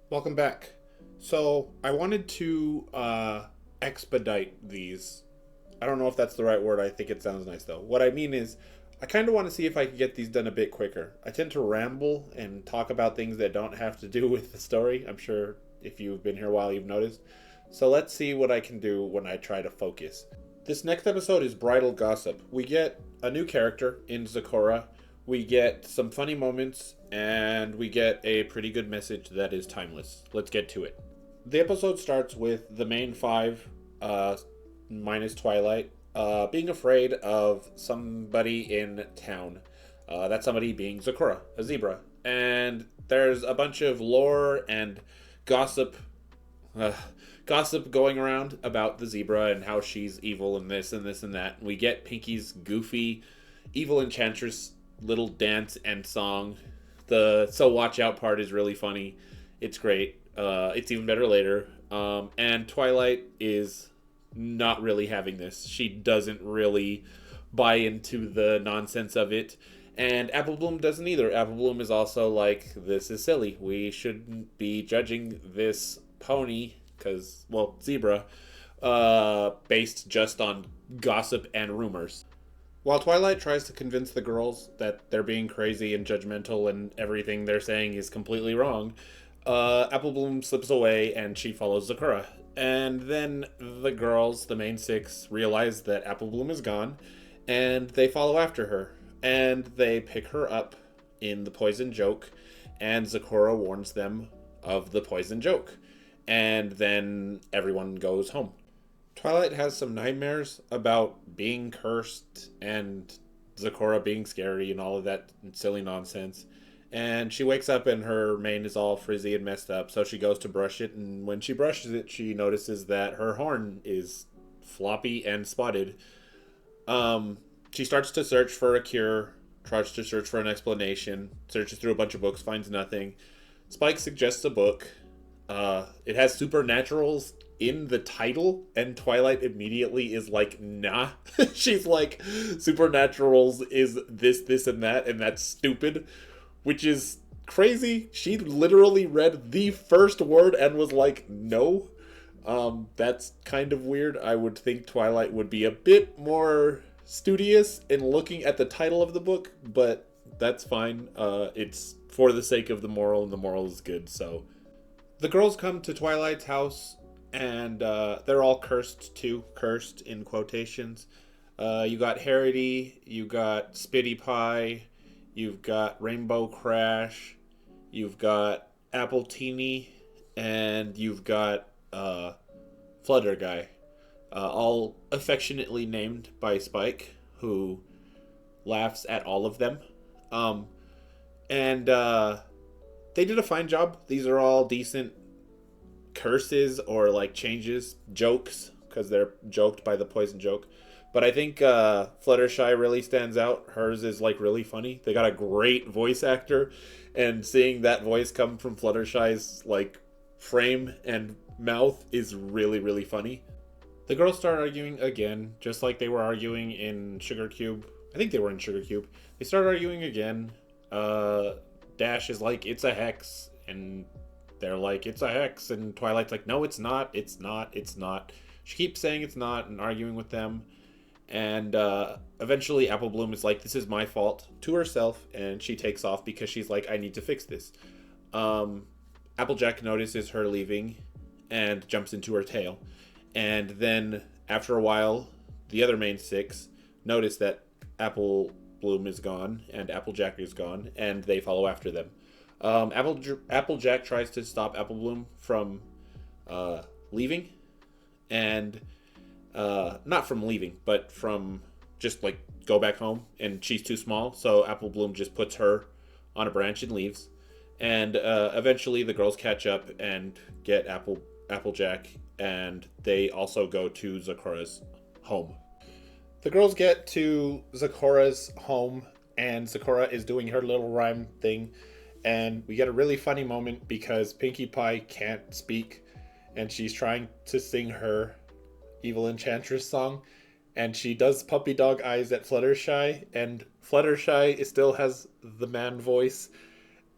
Welcome back. So I wanted to expedite these. I don't know if that's the right word. I think it sounds nice though. What I mean is, I kind of want to see if I can get these done a bit quicker. I tend to ramble and talk about things that don't have to do with the story. I'm sure if you've been here a while, you've noticed. So let's see what I can do when I try to focus. This next episode is Bridle Gossip. We get a new character in Zakora. We get some funny moments, and we get a pretty good message that is timeless. Let's get to it. The episode starts with the main five, minus Twilight, being afraid of somebody in town. That somebody being Zakora, a zebra. And there's a bunch of lore and gossip uh, gossip going around about the zebra and how she's evil and this and this and that. We get Pinky's goofy evil enchantress little dance and song. The so watch out part is really funny. It's great. It's even better later. And Twilight is not really having this. She doesn't really buy into the nonsense of it. And Apple Bloom doesn't either. Apple Bloom is also like, this is silly. We shouldn't be judging this pony, well, zebra, based just on gossip and rumors. While Twilight tries to convince the girls that they're being crazy and judgmental and everything they're saying is completely wrong, Apple Bloom slips away and she follows Zakura. And then the girls, the main six, realize that Apple Bloom is gone and they follow after her. And they pick her up in the poison joke, and Zakura warns them of the poison joke. And then everyone goes home. Twilight has some nightmares about being cursed and Zakora being scary and all of that silly nonsense. And she wakes up and her mane is all frizzy and messed up, so she goes to brush it, and when she brushes it, she notices that her horn is floppy and spotted. She starts to search for a cure, tries to search for an explanation, searches through a bunch of books, finds nothing. Spike suggests a book. It has supernaturals in the title, and Twilight immediately is like, nah. She's like, supernaturals is this, and that's stupid, which is crazy. She literally read the first word and was like, no. That's kind of weird. I would think Twilight would be a bit more studious in looking at the title of the book, but that's fine. It's for the sake of the moral, and the moral is good, so. The girls come to Twilight's house, and they're all cursed too. Cursed in quotations. You got Harity, you got Spitty Pie, you've got Rainbow Crash, you've got Apple Teeny, and you've got Flutter Guy. All affectionately named by Spike, who laughs at all of them. And they did a fine job. These are all decent curses or like changes, jokes, because they're joked by the poison joke. But I think Fluttershy really stands out. Hers is like really funny. They got a great voice actor, and seeing that voice come from Fluttershy's like frame and mouth is really, really funny. The girls start arguing again, just like they were arguing in Sugar Cube. I think they were in Sugar Cube. They start arguing again. Dash is like, it's a hex. And they're like, it's a hex. And Twilight's like, no, it's not. It's not. It's not. She keeps saying it's not and arguing with them. And eventually Apple Bloom is like, this is my fault, to herself. And she takes off because she's like, I need to fix this. Applejack notices her leaving and jumps into her tail. And then, after a while, the other main six notice that Apple Bloom is gone and Applejack is gone, and they follow after them. Applejack tries to stop Apple Bloom from leaving, and not from leaving, but from just like go back home, and she's too small, so Apple Bloom just puts her on a branch and leaves. And eventually the girls catch up and get Applejack, and they also go to Zakora's home. The girls get to Zakora's home, and Zakora is doing her little rhyme thing, and we get a really funny moment because Pinkie Pie can't speak, and she's trying to sing her Evil Enchantress song, and she does puppy dog eyes at Fluttershy, and Fluttershy still has the man voice,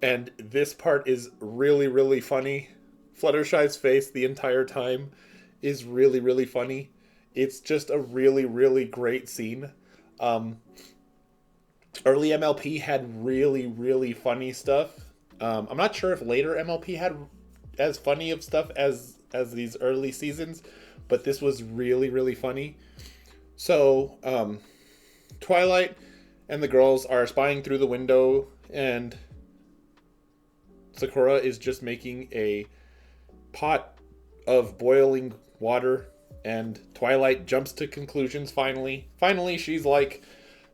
and this part is really, really funny. Fluttershy's face the entire time is really, really funny. It's just a really, really great scene. Um, Early MLP had really, really funny stuff. I'm not sure if later MLP had as funny of stuff as these early seasons, but this was really, really funny. So, Twilight and the girls are spying through the window, and Sakura is just making a pot of boiling water, and Twilight jumps to conclusions finally. Finally, she's like,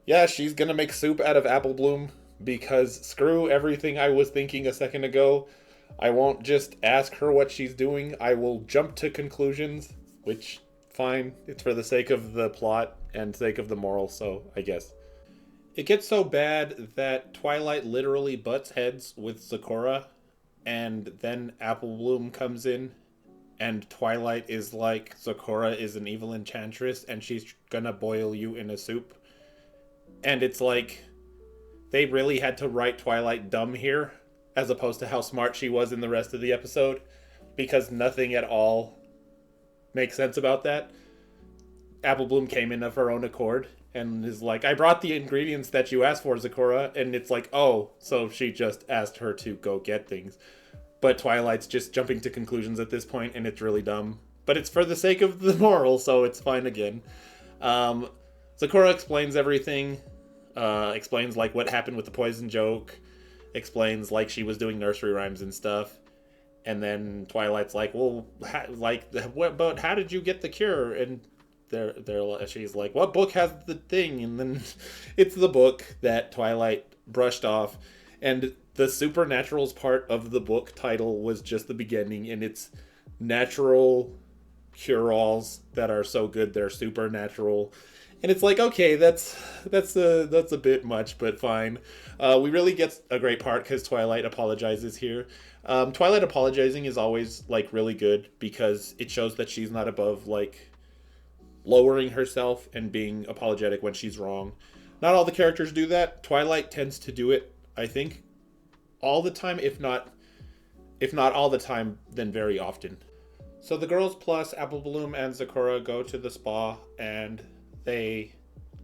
yeah, she's gonna make soup out of apple bloom because screw everything I was thinking a second ago. I won't just ask her what she's doing. I will jump to conclusions, which, fine. It's for the sake of the plot and sake of the moral, so I guess. It gets so bad that Twilight literally butts heads with Sakura, and then Apple Bloom comes in, and Twilight is like, Sakura is an evil enchantress, and she's gonna boil you in a soup. And it's like, they really had to write Twilight dumb here, as opposed to how smart she was in the rest of the episode, because nothing at all makes sense about that. Apple Bloom came in of her own accord and is like, I brought the ingredients that you asked for, Sakura. And it's like, oh, so she just asked her to go get things. But Twilight's just jumping to conclusions at this point, and it's really dumb. But it's for the sake of the moral, so it's fine again. Sakura explains everything. Explains, like, what happened with the poison joke. Explains, like, she was doing nursery rhymes and stuff. And then Twilight's like, well, but how did you get the cure? And she's like, what book has the thing? And then it's the book that Twilight brushed off. And the supernaturals part of the book title was just the beginning, and it's natural cure-alls that are so good they're supernatural. And it's like, okay, that's a bit much, but fine. We really get a great part because Twilight apologizes here. Twilight apologizing is always, like, really good because it shows that she's not above, like, lowering herself and being apologetic when she's wrong. Not all the characters do that. Twilight tends to do it, I think, all the time, if not all the time, then very often. So the girls plus Apple Bloom and Sakura go to the spa, and they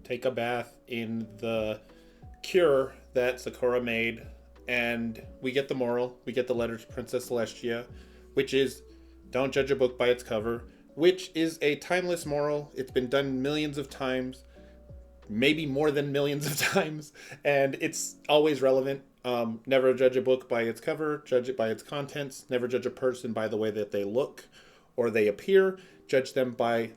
take a bath in the cure that Sakura made, and we get the moral. We get the letter to Princess Celestia, which is, don't judge a book by its cover, which is a timeless moral. It's been done millions of times, maybe more than millions of times, and it's always relevant. Never judge a book by its cover, judge it by its contents. Never judge a person by the way that they look or they appear. Judge them by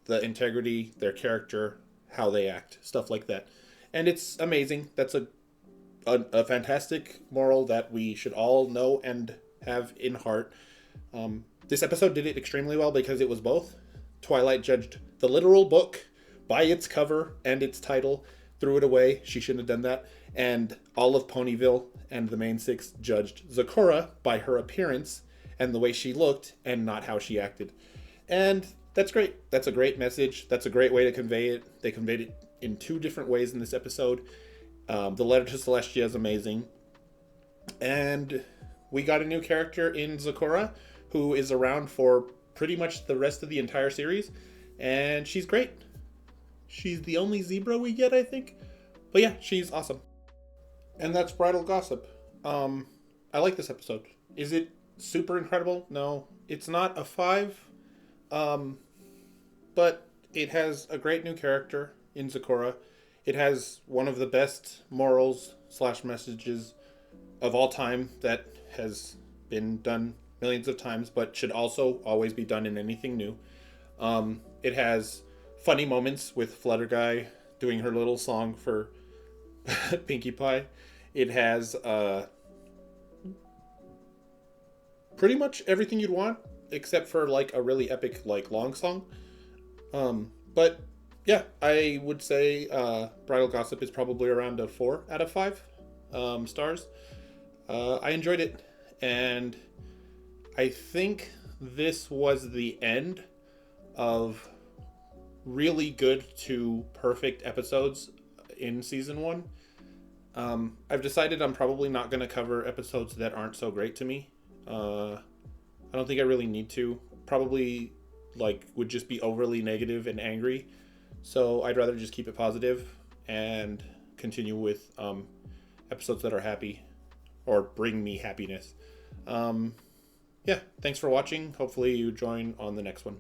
the integrity, their character, how they act, stuff like that. And it's amazing. That's a fantastic moral that we should all know and have in heart. This episode did it extremely well because it was both. Twilight judged the literal book by its cover and its title, threw it away. She shouldn't have done that. And all of Ponyville and the main six judged Sakura by her appearance and the way she looked and not how she acted. And that's great. That's a great message. That's a great way to convey it. They conveyed it in two different ways in this episode. The letter to Celestia is amazing. And we got a new character in Sakura who is around for pretty much the rest of the entire series. And she's great. She's the only zebra we get, I think. But yeah, she's awesome. And that's Bridal Gossip. I like this episode. Is it super incredible? No. It's not a 5. But it has a great new character in Sakura. It has one of the best morals / messages of all time that has been done millions of times, but should also always be done in anything new. It has funny moments with Flutterguy doing her little song for Pinkie Pie. It has pretty much everything you'd want, except for like a really epic like long song. But yeah, I would say Bridal Gossip is probably around a 4 out of 5 stars. I enjoyed it, and I think this was the end of really good to perfect episodes in season 1. I've decided I'm probably not going to cover episodes that aren't so great to me. I don't think I really need to. Probably like would just be overly negative and angry. So I'd rather just keep it positive and continue with episodes that are happy or bring me happiness. Yeah, thanks for watching. Hopefully you join on the next one.